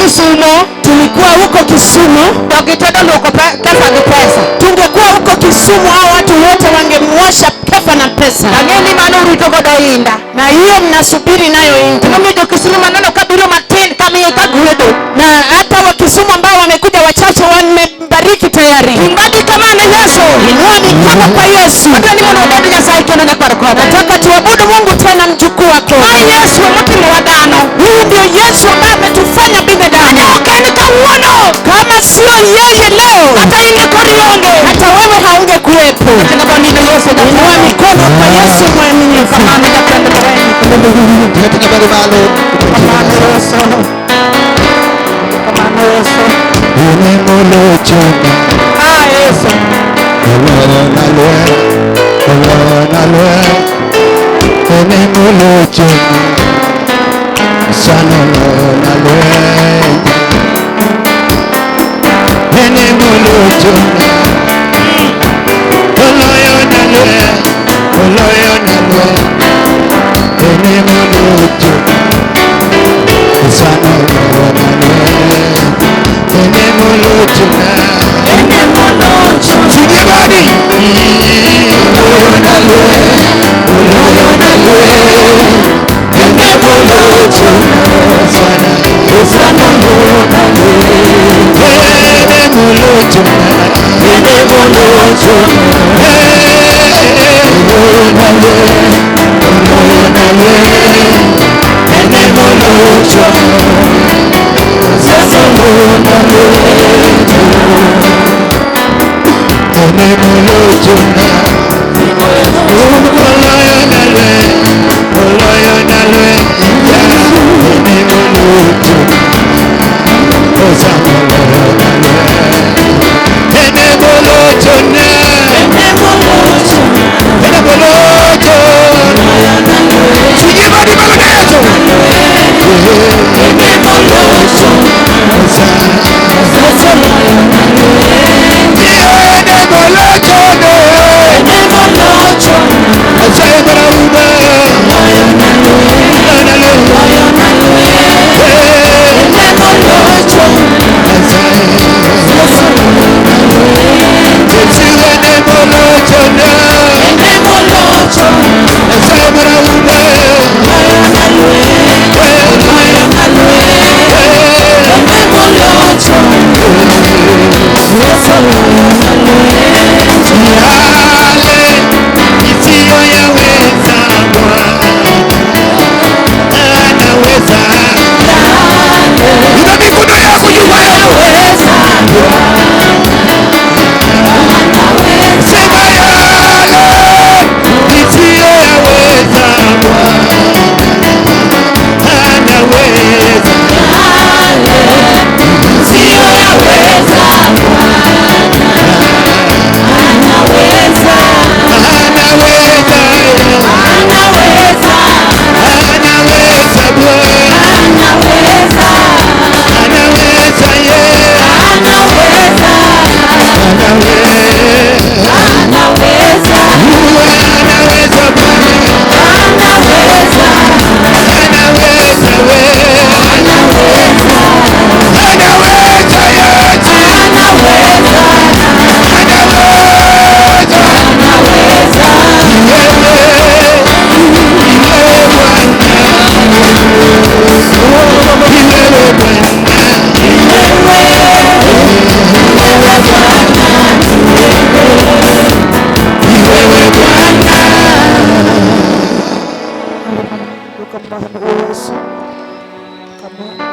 Kisumu, tulikuwa huko Kisumu, tungekuwa huko Kisumu hao watu wote wangemwosha Kefa na pesa. Na hiyo mnasubiri nayo ingi. Na hata wa Kisumu ambao wamekuja wachache wamebariki tayari. Inua mikono kwa Yesu. Nataka tuabudu Mungu tena mjukuu wako. Huyu ndio Yesu ambaye ametufanya binadamu. Kama sio yeye leo, hata wewe haungekuwepo. Inua mikono kwa Yesu mwaminifu. Come on.